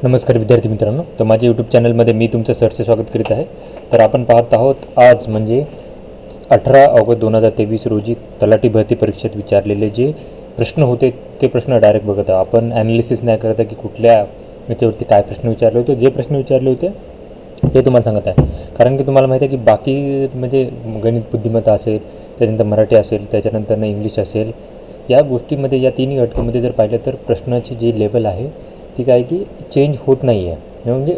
नमस्कार विद्यार्थी मित्रांनो, तर माझ्या यूट्यूब चॅनलमध्ये मी तुमचं सरचे स्वागत करीत आहे. तर आपण पाहत आहोत आज म्हणजे 18 ऑगस्ट 2023 रोजी तलाठी भरती परीक्षेत विचारलेले जे प्रश्न होते ते प्रश्न डायरेक्ट बघत आहोत. आपण ॲनालिसिस नाही करत आहे की कुठल्या याच्यावरती काय प्रश्न विचारले होते. जे प्रश्न विचारले होते ते तुम्हाला सांगत आहे, कारण की तुम्हाला माहिती आहे की बाकी म्हणजे गणित बुद्धिमत्ता असेल, त्याच्यानंतर मराठी असेल, त्याच्यानंतर इंग्लिश असेल, या गोष्टीमध्ये या तिन्ही घटकामध्ये जर पाहिलं तर प्रश्नाची जी लेवल आहे ती काय की चेंज होत नाही आहे. म्हणजे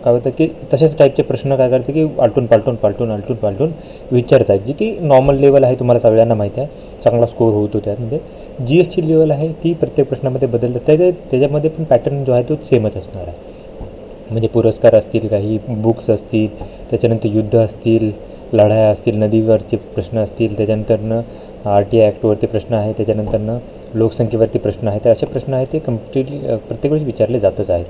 काय होतं की तसेच टाईपचे प्रश्न काय करते की आलटून पालटून विचारत आहेत, जी की नॉर्मल लेवल आहे. तुम्हाला सगळ्यांना माहिती आहे, चांगला स्कोर होतो त्यामध्ये. जी एसची लेवल आहे ती प्रत्येक प्रश्नामध्ये बदलतं. त्याच्यामध्ये पण पॅटर्न जो आहे तो सेमच असणार आहे. म्हणजे पुरस्कार असतील, काही बुक्स असतील, त्याच्यानंतर युद्ध असतील, लढाया असतील, नदीवरचे प्रश्न असतील, त्याच्यानंतरनं RTI ॲक्टवरती प्रश्न आहे, त्याच्यानंतरनं लोकसंख्येवरती प्रश्न आहे. तर असे प्रश्न आहेत ते कम्प्लिटली प्रत्येक वेळेस विचारले जातच आहेत.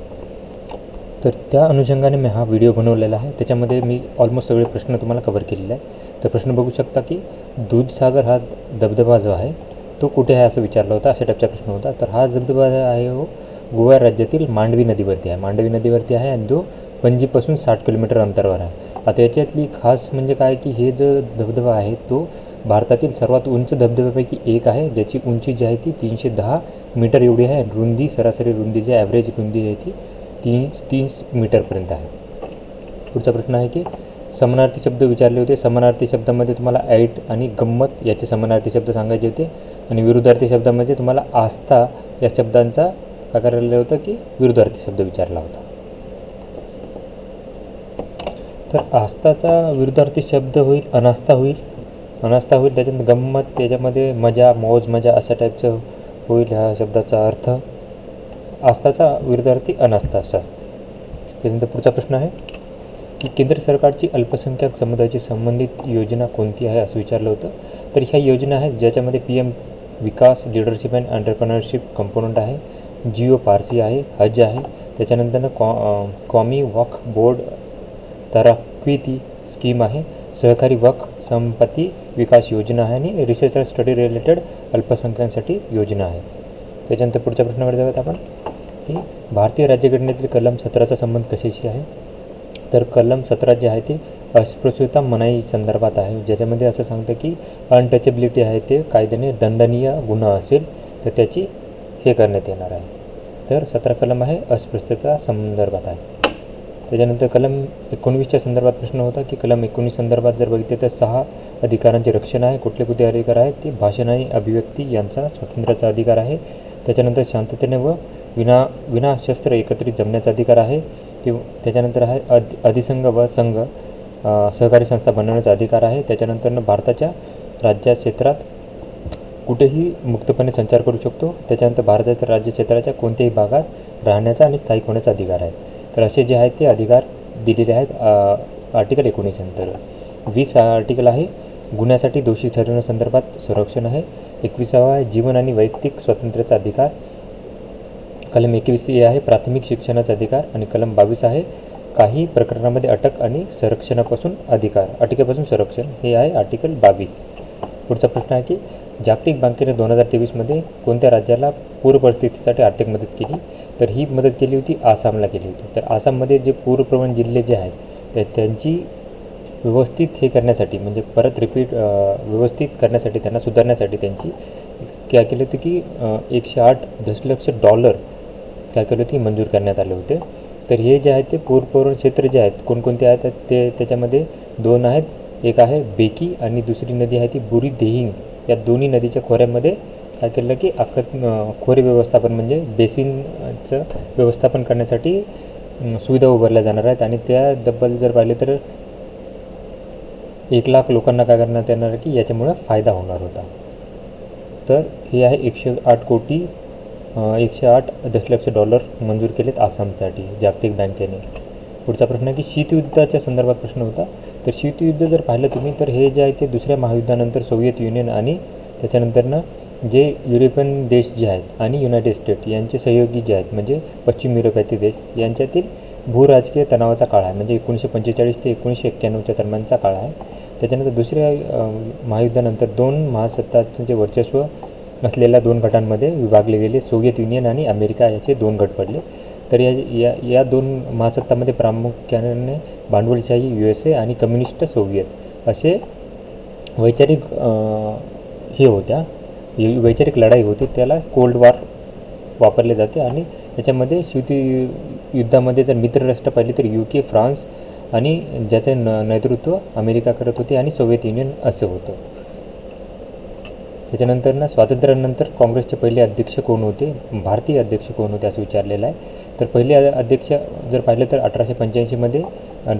तर त्या अनुषंगाने मी हा व्हिडिओ बनवलेला आहे. त्याच्यामध्ये मी ऑलमोस्ट सगळे प्रश्न तुम्हाला कव्हर केलेले आहे. तर प्रश्न बघू शकता की दूधसागर हा धबधबा जो आहे तो कुठे आहे असं विचारला होता. अशा टाईपचा प्रश्न होता. तर हा धबधबा आहे हो गोवा राज्यातील मांडवी नदीवरती आहे. मांडवी नदीवरती आहे आणि तो पणजीपासून 60 किलोमीटर अंतरावर आहे. आता याच्यातली खास म्हणजे काय की हे जो धबधबा आहे तो भारतातील सर्वात उंच धबधब्यापैकी एक आहे, ज्याची उंची जी आहे ती 310 मीटर एवढी आहे. रुंदी, सरासरी रुंदी जी ॲव्हरेज रुंदी आहे ती 30 मीटरपर्यंत आहे. पुढचा प्रश्न आहे की समानार्थी शब्द विचारले होते. समानार्थी शब्दामध्ये तुम्हाला ऐट आणि गंमत याचे समानार्थी शब्द सांगायचे होते, आणि विरुद्धार्थी शब्दामध्ये तुम्हाला आस्था या शब्दांचा काय करायला होतं की विरुद्धार्थी शब्द विचारला होता. तर आस्थाचा विरुद्धार्थी शब्द होईल अनास्था होईल. त्याच्यानंतर गंमत, त्याच्यामध्ये मजा, मौज मजा अशा टाईपचं होईल ह्या शब्दाचा अर्थ. आस्थाचा विरुद्धार्थी अनास्था असा असतो. त्याच्यानंतर पुढचा प्रश्न आहे की केंद्र सरकारची अल्पसंख्याक समुदायाची संबंधित योजना कोणती आहे असं विचारलं होतं. तर ह्या योजना आहेत ज्याच्यामध्ये PM Vikas, leadership and entrepreneurship component आहे, जिओ पारसी आहे, हज आहे, त्याच्यानंतरनं कॉमी वक्फ बोर्ड तराक्विती स्कीम आहे, सहकारी वक्फ संपत्ती विकास योजना आहे, आणि रिसर्च अँड स्टडी रिलेटेड अल्पसंख्याकांसाठी योजना आहे. त्याच्यानंतर पुढच्या प्रश्नाकडे जाऊयात आपण की भारतीय राज्यघटनेतील कलम 17चा संबंध कशाशी आहे. तर कलम 17 जे आहे ते अस्पृश्यता मनाई संदर्भात आहे, ज्याच्यामध्ये असं सांगतं की अनटचेबिलिटी आहे ते कायद्याने दंडनीय गुन्हा असेल तर त्याची हे करण्यात येणार आहे. तर 17 कलम आहे अस्पृश्यता संदर्भात आहे. त्याच्यानंतर कलम 19च्या संदर्भात प्रश्न होता की कलम 19 संदर्भात जर बघितले तर 6 अधिकारांचे रक्षण आहे. कुठले अधिकार आहेत ते भाषण आणि अभिव्यक्ती यांचा स्वातंत्र्याचा अधिकार आहे. त्याच्यानंतर शांततेने व विना शस्त्र एकत्रित जमण्याचा अधिकार आहे. त्याच्यानंतर आहे अधिसंघ व संघ सहकारी संस्था बनवण्याचा अधिकार आहे. त्याच्यानंतर भारताच्या राज्य क्षेत्रात कुठेही मुक्तपणे संचार करू शकतो. त्याच्यानंतर भारताच्या राज्य क्षेत्राच्या कोणत्याही भागात राहण्याचा आणि स्थायिक होण्याचा अधिकार आहे. तर असे जे आहेत ते अधिकार दिलेले आहेत आर्टिकल 19 अंतर्गत. 20 आर्टिकल आहे गुन्ह्यासाठी दोषी ठरवण्यासंदर्भात संरक्षण आहे. 21 आहे जीवन आणि वैयक्तिक स्वातंत्र्याचा अधिकार. कलम 21 आहे प्राथमिक शिक्षणाचा अधिकार. आणि कलम 22 आहे काही प्रकरणामध्ये अटक आणि संरक्षणापासून अधिकार, अटकेपासून संरक्षण, हे आहे आर्टिकल 22. पुढचा प्रश्न आहे की जागतिक बँकेने 2023मध्ये कोणत्या राज्याला पूर परिस्थितीसाठी आर्थिक मदत केली. तर ही मदत केली होती आसामला केली होती. तर आसाममध्ये जे पूरप्रवण जिल्हे जे आहेत तर त्यांची व्यवस्थित हे करण्यासाठी म्हणजे परत व्यवस्थित करण्यासाठी, त्यांना सुधारण्यासाठी त्यांची काय केलं होतं की 108 दशलक्ष डॉलर काय केलं होती मंजूर करण्यात आले होते. तर हे जे आहेत ते पूरप्रवण क्षेत्र जे आहेत कोणकोणते आहेत ते त्याच्यामध्ये 2 आहेत. एक आहे बेकी आणि दुसरी नदी आहे ती बुरी देहिंग. या दोन्ही नदीच्या खोऱ्यामध्ये काय केलं की खोरे व्यवस्थापन म्हणजे बेसिनचं व्यवस्थापन करण्यासाठी सुविधा उभारल्या जाणार आहेत. आणि त्या डब्बल जर पाहिले तर 1,00,000 लोकांना काय करण्यात येणार आहे की याच्यामुळं फायदा होणार होता. तर हे आहे 108 दशलक्ष डॉलर मंजूर केलेत आसामसाठी जागतिक बँकेने. पुढचा प्रश्न आहे की शीतयुद्धाच्या संदर्भात प्रश्न होता. तर शीतयुद्ध जर पाहिलं तुम्ही तर हे जे आहे ते दुसऱ्या महायुद्धानंतर सोव्हिएत युनियन आणि त्याच्यानंतरनं जे युरोपियन देश जे आहेत आणि युनायटेड स्टेट यांचे सहयोगी जे आहेत म्हणजे पश्चिम युरोपातील देश यांच्यातील भूराजकीय तणावाचा काळ आहे. म्हणजे 1945 ते 1991च्या दरम्यानचा काळ आहे. त्याच्यानंतर दुसऱ्या महायुद्धानंतर 2 महासत्तांचे वर्चस्व असलेल्या 2 गटांमध्ये विभागले गेले. सोव्हिएत युनियन आणि अमेरिका याचे 2 गट पडले. तर या दोन महासत्तांमध्ये प्रामुख्याने भांडवलशाही USA आणि कम्युनिस्ट सोव्हिएत असे वैचारिक हे होत्या, वैचारिक लढाई होती, त्याला कोल्ड वॉर वापरले जाते. आणि याच्यामध्ये युद्धामध्ये जर मित्रराष्ट्र पाहिले तर UK, फ्रान्स आणि ज्याचे नेतृत्व अमेरिका करत होते आणि सोव्हिएत युनियन असं होतं. त्याच्यानंतर स्वातंत्र्यानंतर काँग्रेसचे पहिले अध्यक्ष कोण होते, भारतीय अध्यक्ष कोण होते असं विचारलेलं आहे. तर पहिले अध्यक्ष जर पाहिलं तर 1885मध्ये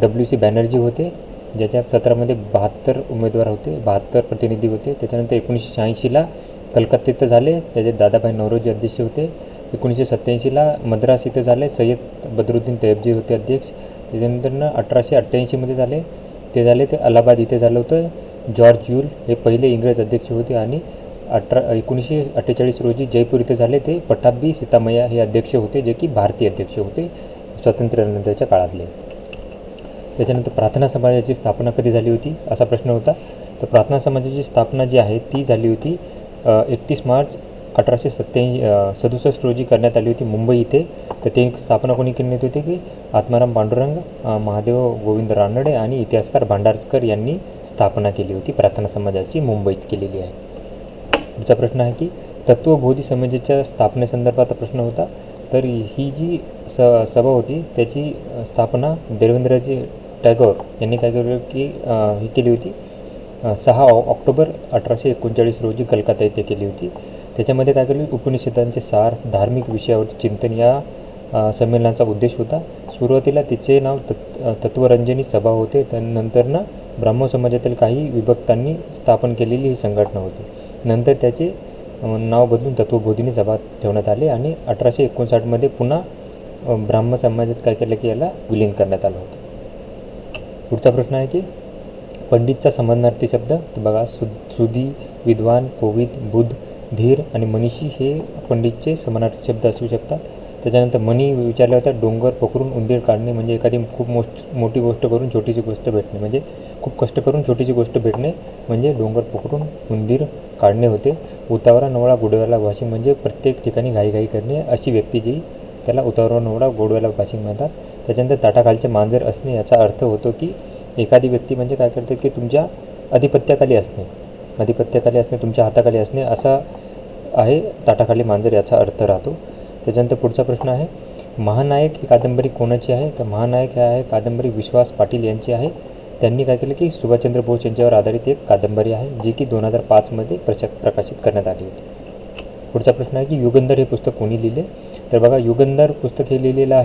WC बॅनर्जी होते, ज्याच्या सत्रामध्ये 72 उमेदवार होते, 72 प्रतिनिधी होते. त्याच्यानंतर 1986ला कलकत्ता इथं झाले, त्याचे दादाभाई नौरोजी अध्यक्ष होते. 1987ला मद्रास इथं झाले, सय्यद बदरुद्दीन तैयबजी होते अध्यक्ष. त्याच्यानंतर 1888मध्ये झाले ते अलाहाबाद इथे झालं होतं. जॉर्ज यूल हे पहिले इंग्रज अध्यक्ष होते. आणि 1948 रोजी जयपूर इथे झाले ते पट्टाभी सीतामय्या हे अध्यक्ष होते, जे की भारतीय अध्यक्ष होते स्वातंत्र्यानंतरच्या काळातले. त्याच्यानंतर प्रार्थना समाजाची स्थापना कधी झाली होती असा प्रश्न होता. तर प्रार्थना समाजाची स्थापना जी आहे ती झाली होती 31 मार्च 1867 रोजी करण्यात आली होती मुंबई इथे. तर ते स्थापना कोणी केली होती की आत्माराम पांडुरंग, महादेव गोविंद रानडे आणि इतिहासकार भांडारकर यांनी स्थापना केली होती प्रार्थना समाजाची, मुंबईत केलेली आहे. पुढचा प्रश्न आहे की तत्वबोधी समाजाच्या स्थापनेसंदर्भात प्रश्न होता. तर ही जी सभा होती त्याची स्थापना देवेंद्रजी टागोर यांनी काय केलं की ही केली होती 6 ऑक्टोबर 1839 रोजी कलकत्ता येथे केली होती. त्याच्यामध्ये काय केलं, उपनिषदांचे सार, धार्मिक विषयावरचे चिंतन या संमेलनाचा उद्देश होता. सुरुवातीला तिचे नाव तत्वरंजनी सभा होते. त्यानंतर ब्राह्मण समाजातील काही विभक्तांनी स्थापन केलेली ही संघटना होती. नंतर त्याचे नाव बदलून तत्वबोधिनी सभा ठेवण्यात आले आणि 1859मध्ये पुन्हा ब्राह्मण समाजात काय केलं की याला विलीन करण्यात आलं होतं. पुढचा प्रश्न आहे की पंडितचा समानार्थी शब्द. तर बघा, सुधी, विद्वान, कोविद, बुद्ध, धीर आणि मनीषी हे पंडितचे समानार्थी शब्द असू शकतात. त्याच्यानंतर मनी विचारल्या होत्या, डोंगर पोखरून उंदीर काढणे म्हणजे एखादी खूप मोठी गोष्ट करून छोटीशी गोष्ट भेटणे, म्हणजे खूप कष्ट करून छोटीशी गोष्ट भेटणे म्हणजे डोंगर पोखरून उंदीर काढणे होते. उतावळा नवळा गोडव्याला भाषिक म्हणजे प्रत्येक ठिकाणी घाईघाई करणे अशी व्यक्ती जी त्याला उतावळा नवळा गोडव्याला भाषिक म्हणतात. त्याच्यानंतर ताटाखालचे मांजर असणे याचा अर्थ होतो की एखादी व्यक्ती म्हणजे काय करते की तुमच्या आधिपत्याखाली असणे, तुमच्या हाताखाली असणे असा आहे ताटाखाली मांजर याचा अर्थ राहतो. त्याच्यानंतर पुढचा प्रश्न आहे महानायक ही कादंबरी कोणाची आहे. तर महानायक हे आहे कादंबरी विश्वास पाटील यांची आहे. त्यांनी काय केलं की सुभाषचंद्र बोस यांच्यावर आधारित एक कादंबरी आहे जी की 2005मध्ये प्रकाशित करण्यात आली होती. पुढचा प्रश्न आहे की युगंधर हे पुस्तक कोणी लिहिले. तर बघा, युगंधर पुस्तक लिहिलेलं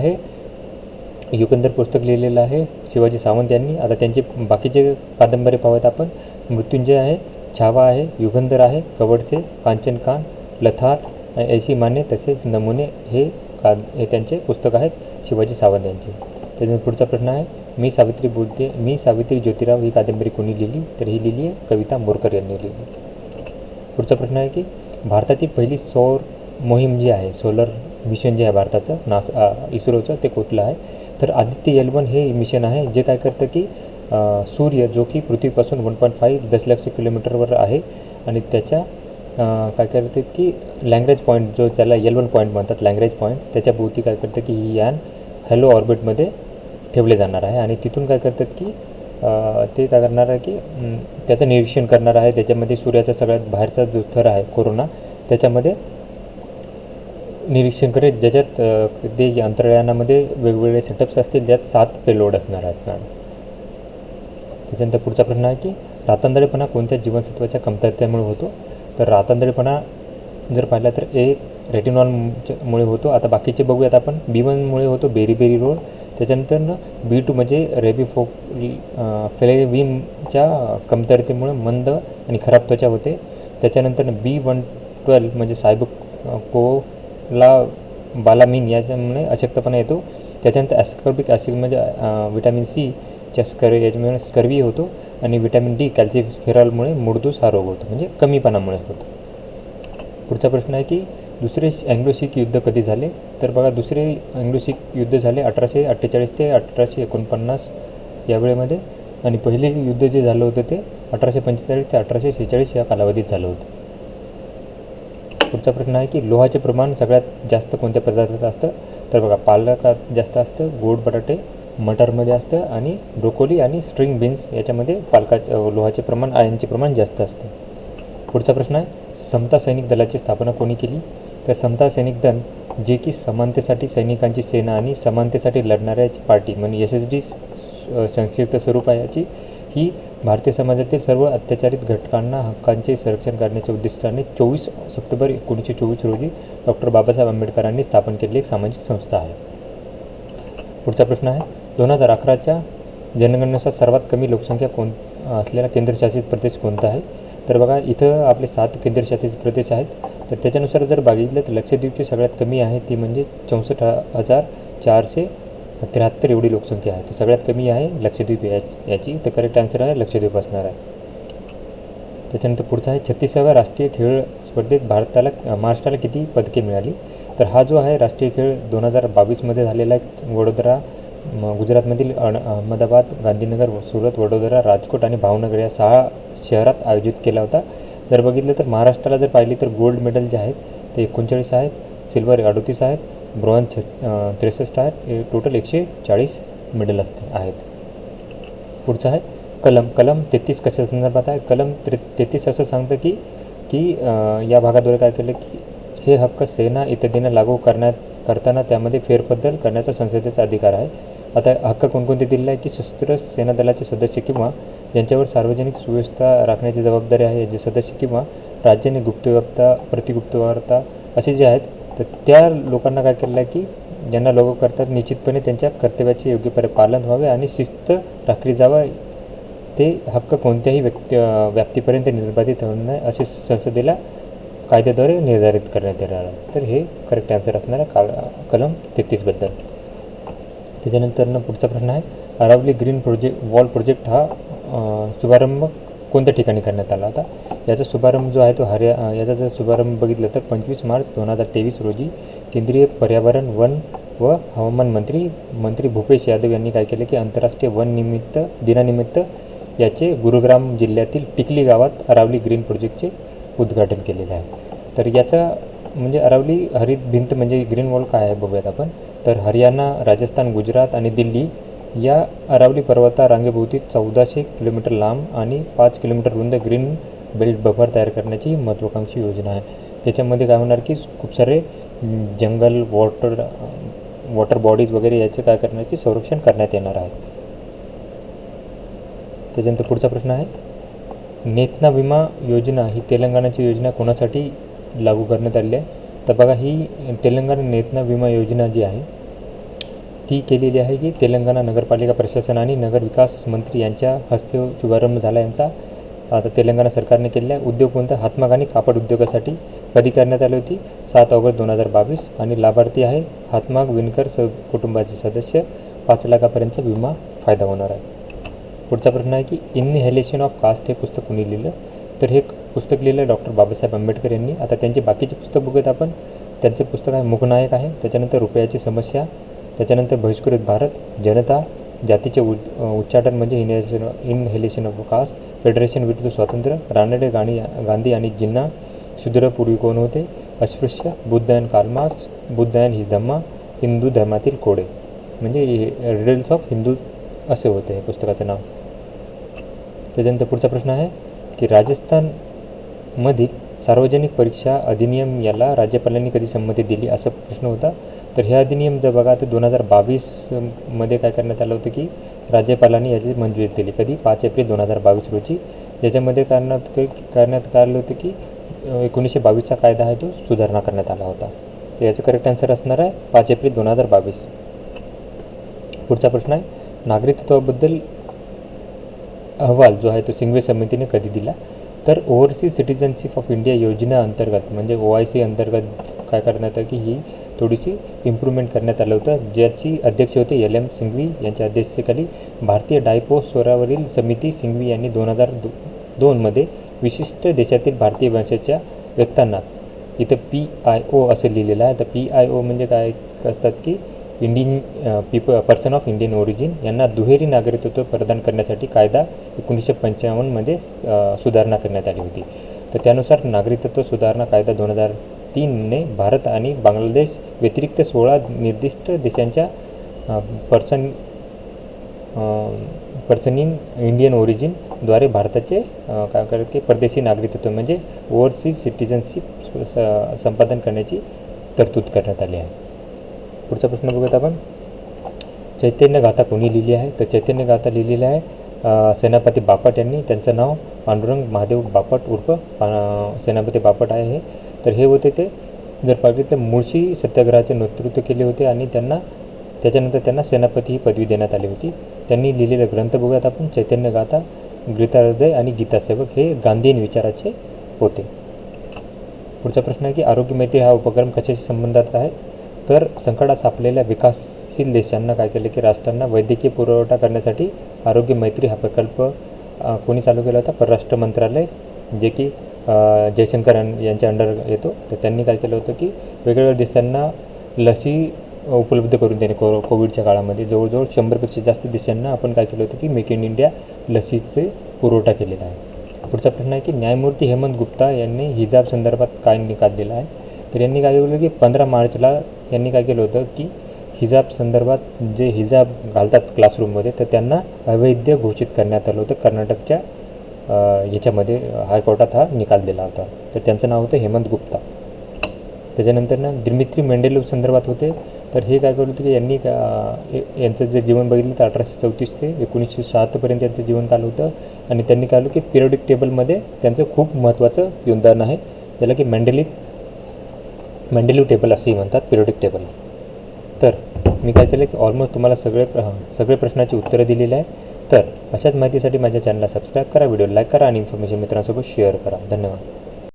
आहे शिवाजी सावंत यांनी. आता त्यांचे बाकीचे कादंबरी पाहूयात आपण. मृत्युंजय आहे, छावा आहे, युगंधर आहे, कवडसे, कांचनकान, लथार, ऐशी माने तसेच नमुने हे त्यांचे पुस्तक आहेत शिवाजी सावंत यांचे. त्याच्यानंतर पुढचा प्रश्न आहे मी सावित्री ज्योतिराव ही कादंबरी कोणी लिहिली. तर ही लिहिली आहे कविता मोरकर यांनी लिहिली. पुढचा प्रश्न आहे की भारतातील पहिली सौर मोहीम जी आहे, सोलर मिशन जे आहे भारताचं इस्रोचं, ते कुठलं आहे. तर आदित्य L1 हे मिशन आहे जे काय करतं की सूर्य जो की पृथ्वीपासून 1.5 दशलक्ष किलोमीटरवर आहे आणि त्याच्या काय करते की लँग्रेज पॉईंट जो त्याला L1 पॉईंट म्हणतात, लँग्रेज पॉईंट, त्याच्या भोवती काय करतं की ही यान हॅलो ऑर्बिटमध्ये ठेवले जाणार आहे. आणि तिथून काय करतात की ते काय करणार आहे की त्याचं निरीक्षण करणार आहे. त्याच्यामध्ये सूर्याचा सगळ्यात बाहेरचा जो थर आहे कोरोना त्याच्यामध्ये निरीक्षण करेल, ज्याच्यात ते अंतराळयानामध्ये वेगवेगळे सेटअप्स असतील ज्यात 7 पेलोड असणार आहेत. त्याच्यानंतर पुढचा प्रश्न आहे की रातंधळेपणा कोणत्या जीवनसत्वाच्या कमतरतेमुळे होतो. तर रातंधळेपणा जर पाहिला तर रेटिनॉलमुळे होतो. आता बाकीचे बघूयात आपण. B1मुळे होतो बेरी रोड. त्याच्यानंतर B2 म्हणजे फ्लेविमच्या कमतरतेमुळे मंद आणि खराब त्वचा होते. त्याच्यानंतर B112 म्हणजे बालामीन याच्यामुळे अशक्तपणा येतो. त्याच्यानंतर ॲस्कॉर्बिक ॲसिड म्हणजे विटॅमिन C याच्यामुळे स्कर्वी होतो. आणि विटॅमिन D कॅल्सिफेरॉलमुळे मूळदूस हा रोग होतो, म्हणजे कमीपणामुळे होतो. पुढचा प्रश्न आहे की दुसरे अँग्लो शीख युद्ध कधी झाले. तर बघा, दुसरे अँग्लो शीख युद्ध झाले 1848 ते 1849 या वेळेमध्ये. आणि पहिले युद्ध जे झालं होतं ते 1845 ते 1846 या कालावधीत झालं होतं. पुढचा प्रश्न आहे की लोहाचे प्रमाण सगळ्यात जास्त कोणत्या पदार्थात असतं. तर बघा पालकात जास्त असतं, गोड बटाटे मटरमध्ये असतं आणि ब्रोकोली आणि स्ट्रिंग बीन्स याच्यामध्ये लोहाचे प्रमाण, आयर्नचे प्रमाण जास्त असतं. पुढचा प्रश्न आहे, समता सैनिक दलाची स्थापना कोणी केली? तर समता सैनिक दल जे की समानतेसाठी सैनिकांची सेना आणि समानतेसाठी लढणाऱ्याची पार्टी म्हणजे SSD संक्षिप्त स्वरूप आहे याची, ही भारतीय समाजातील सर्व अत्याचारित घटकांना हक्कांचे संरक्षण करण्याच्या उद्दिष्टाने 24 सप्टेंबर 1924 रोजी डॉक्टर बाबासाहेब आंबेडकरांनी स्थापन केलेली एक सामाजिक संस्था आहे. पुढचा प्रश्न आहे, 2011च्या जनगणनेनुसार सर्वात कमी लोकसंख्या असलेला केंद्रशासित प्रदेश कोणता आहे? तर बघा इथं आपले 7 केंद्रशासित प्रदेश आहेत. तर त्याच्यानुसार जर बघितलं तर लक्षद्वीपची सगळ्यात कमी आहे, ती म्हणजे 64,473 एवढी लोकसंख्या आहे. तर सगळ्यात कमी आहे लक्षद्वीप याची. तर करेक्ट आन्सर आहे लक्षद्वीप असणार आहे. त्याच्यानंतर पुढचा आहे, 36व्या राष्ट्रीय खेळ स्पर्धेत महाराष्ट्राला किती पदके मिळाली? तर हा जो आहे राष्ट्रीय खेळ 2022मध्ये झालेला आहे. गुजरातमधील अहमदाबाद, गांधीनगर, सुरत, वडोदरा, राजकोट आणि भावनगर या 6 शहरात आयोजित केला होता. जर बघितलं तर महाराष्ट्राला जर पाहिली तर गोल्ड मेडल जे आहेत ते 39 आहेत, सिल्वर 38 आहेत, ब्रॉन्झ 63 आहेत, टोटल 140 मेडल आहेत. पुढचं आहे कलम 33 कशा संदर्भात आहे? कलम 33 असं सांगतं की या भागाद्वारे काय केलं की हे हक्क सेना इत्यादींना लागू करताना त्यामध्ये फेरबदल करण्याचा संसदेचा अधिकार आहे. आता हक्क कोणकोणते दिलेले आहे की सशस्त्र सेना दलाचे सदस्य किंवा ज्यांच्यावर सार्वजनिक सुव्यवस्था राखण्याची जबाबदारी आहे जे सदस्य किंवा राज्याने गुप्तवार्ता, प्रतिगुप्तवार्ता असे जे आहेत, तर त्या लोकांना काय केलेलं आहे की ज्यांना लागू करतात निश्चितपणे त्यांच्या कर्तव्याचे योग्य पालन व्हावे आणि शिस्त राखली जावा. ते हक्क कोणत्याही व्याप्तीपर्यंत निर्बाधित होऊ नये असे संसदेला कायद्याद्वारे निर्धारित करण्यात येणार आहे. तर हे करेक्ट आन्सर असणार आहे कलम 33बद्दल. त्याच्यानंतर पुढचा प्रश्न आहे, अरावली ग्रीन वॉल प्रोजेक्ट हा शुभारंभ कोणत्या ठिकाणी करण्यात आला होता? याचा शुभारंभ जो आहे तो याचा जर शुभारंभ बघितलं तर 25 मार्च 2023 रोजी केंद्रीय पर्यावरण, वन व हवामान मंत्री भूपेश यादव यांनी काय केलं की आंतरराष्ट्रीय वन दिनानिमित्त याचे गुरुग्राम जिल्ह्यातील टिकली गावात अरावली ग्रीन प्रोजेक्टचे उद्घाटन केलेलं आहे. तर याचा म्हणजे अरावली हरित भिंत म्हणजे ग्रीन वॉल काय आहे बघूयात आपण. तर हरियाणा, राजस्थान, गुजरात आणि दिल्ली या अरावली पर्वता रांगेभोवती 1400 किलोमीटर लांब आणि 5 किलोमीटर रुंद ग्रीन बेल्ट बफर तयार करण्याची महत्त्वाकांक्षी योजना आहे. त्याच्यामध्ये काय होणार की खूप सारे जंगल, वॉटर बॉडीज वगैरे याचे काय करणार की संरक्षण करण्यात येणार आहे. त्याच्यानंतर पुढचा प्रश्न आहे, नेतना विमा योजना ही तेलंगणाची योजना कोणासाठी लागू करण्यात आली आहे? तर बघा ही तेलंगणा नेतना विमा योजना जी आहे ती केलेली आहे की तेलंगणा नगरपालिका प्रशासन आणि नगर विकास मंत्री यांच्या हस्ते शुभारंभ झाला यांचा. आता तेलंगणा सरकारने केलेला आहे. उद्योग कोणता? हातमाग आणि कापड उद्योगासाठी कधी करण्यात आली होती? 7 ऑगस्ट 2022 आणि लाभार्थी आहे हातमाग विणकर कुटुंबाचे सदस्य. 5 लाखापर्यंतचा विमा फायदा होणार आहे. पुढचा प्रश्न आहे की इनहेलेशन ऑफ कास्ट हे पुस्तक कोणी लिहिलं? तर हे पुस्तक लिहिलं डॉक्टर बाबासाहेब आंबेडकर यांनी. आता त्यांचे बाकीचे पुस्तक बघूयात आपण. त्यांचे पुस्तक आहे मुखनायक आहे, त्याच्यानंतर रुपयाची समस्या, त्याच्यानंतर बहिष्कृत भारत, जनता, जातीचे उच्चाटन म्हणजे इनहेलेशन ऑफ कास्ट, फेडरेशन विरुद्ध स्वातंत्र्य, रानडे, गांधी आणि जिन्ना, शूद्र पूर्वी कोण होते, अस्पृश्य, Buddha and Karl Marx, Buddha and his Dhamma, Hindu धर्मातील कोडे म्हणजे रिडल्स ऑफ हिंदू असे होते हे पुस्तकाचं नाव. त्याच्यानंतर पुढचा प्रश्न आहे की राजस्थानमधील सार्वजनिक परीक्षा अधिनियम याला राज्यपालांनी कधी संमती दिली असा प्रश्न होता. तर हे अधिनियम जर बघा तर 2022मध्ये काय करण्यात आलं होतं की राज्यपालांनी याची मंजुरी दिली. कधी? 5 एप्रिल 2022 रोजी. याच्यामध्ये करण्यात आलं होतं की 1922चा कायदा आहे तो सुधारणा करण्यात आला होता. तर याचं करेक्ट आन्सर असणार आहे 5 एप्रिल 2022. पुढचा प्रश्न आहे, नागरिकत्वाबद्दल अहवाल जो आहे तो सिंघवी समितीने कधी दिला? तर ओव्हरसीज सिटिझनशिप ऑफ इंडिया योजना अंतर्गत म्हणजे OIC अंतर्गत काय करण्यात आलं की ही थोडीशी इम्प्रूव्हमेंट करण्यात आलं होतं, ज्याची अध्यक्ष होते LM सिंघवी यांच्या अध्यक्षतेखाली भारतीय डायपोस्फोरावरील समिती. सिंघवी यांनी 2002मध्ये विशिष्ट देशातील भारतीय वंशाच्या व्यक्तींना, इथं PIO असं लिहिलेलं आहे. तर PIO म्हणजे काय असतात की पर्सन ऑफ इंडियन ओरिजिन यांना दुहेरी नागरिकत्व प्रदान करण्यासाठी कायदा 1955मध्ये सुधारणा करण्यात आली होती. तर त्यानुसार नागरिकत्व सुधारणा कायदा 2003ने भारत आणि बांगलादेश व्यतिरिक्त 16 निर्दिष्ट देशांच्या पर्सन इन इंडियन ओरिजिनद्वारे भारताचे काय करते परदेशी नागरिकत्व म्हणजे ओव्हरसीज सिटिझनशिप संपादन करण्याची तरतूद करण्यात आली आहे. पुढचा प्रश्न बघूयात आपण. चैतन्य गाथा कोणी लिहिली आहे? तर चैतन्य गाथा लिहिलेली आहे सेनापती बापट यांनी. त्यांचं नाव पांडुरंग महादेव बापट उर्फ सेनापती बापट आहे. तर हे होते ते जर पाहिजे तर मुळशी सत्याग्रहाचे नेतृत्व केले होते आणि त्याच्यानंतर त्यांना सेनापती ही पदवी देण्यात आली होती. त्यांनी लिहिलेले ग्रंथ बघूयात आपण. चैतन्य गाथा, गीताहृदय आणि गीतासेवक हे गांधीयन विचाराचे होते. पुढचा प्रश्न आहे की आरोग्य मैत्री हा उपक्रम कशाशी संबंधित आहे? तर संकटात सापलेल्या विकासशील देशांना काय केले की राष्ट्रांना वैद्यकीय पुरवठा करण्यासाठी आरोग्य मैत्री हा प्रकल्प कोणी चालू केला होता? परराष्ट्र मंत्रालय, जे की जयशंकर यांच्या अंडर येतो. तर त्यांनी काय केलं होतं की वेगवेगळ्या देशांना लसी उपलब्ध करून देणे. कोविडच्या काळामध्ये जवळजवळ 100पेक्षा जास्त देशांना आपण काय केलं होतं की मेक इन इंडिया लसीचे पुरवठा केलेला आहे. पुढचा प्रश्न आहे की न्यायमूर्ती हेमंत गुप्ता यांनी हिजाब संदर्भात काय निकाल दिला आहे? तर यांनी काय केलं की 15 मार्चला यांनी काय केलं होतं की हिजाब संदर्भात जे हिजाब घालतात क्लासरूममध्ये तर त्यांना अवैध घोषित करण्यात आलं होतं. कर्नाटकच्या ह्याच्यामध्ये हायकोर्टात हा निकाल दिला होता. तर त्यांचं नाव होतं हेमंत गुप्ता. त्याच्यानंतर दिमित्री मेंडेलोव संदर्भात होते. तर हे काय करत होते की यांनी यांचं जे जीवन बघितलं तर 1834 ते 1907पर्यंत यांचं जीवनकाल होतं. आणि त्यांनी काय की पिरियडिक टेबलमध्ये त्यांचं खूप महत्त्वाचं योगदान आहे, ज्याला की मेंडेलिव्ह टेबल असंही म्हणतात, पिरियडिक टेबल. तर मी काय केलं की ऑलमोस्ट तुम्हाला सगळे प्रश्नाची उत्तरं दिलेली आहे. तर अशाच माहितीसाठी माझ्या चॅनलला सबस्क्राईब करा, व्हिडिओ लाईक करा आणि इन्फॉर्मेशन मित्रांसोबत शेअर करा. धन्यवाद.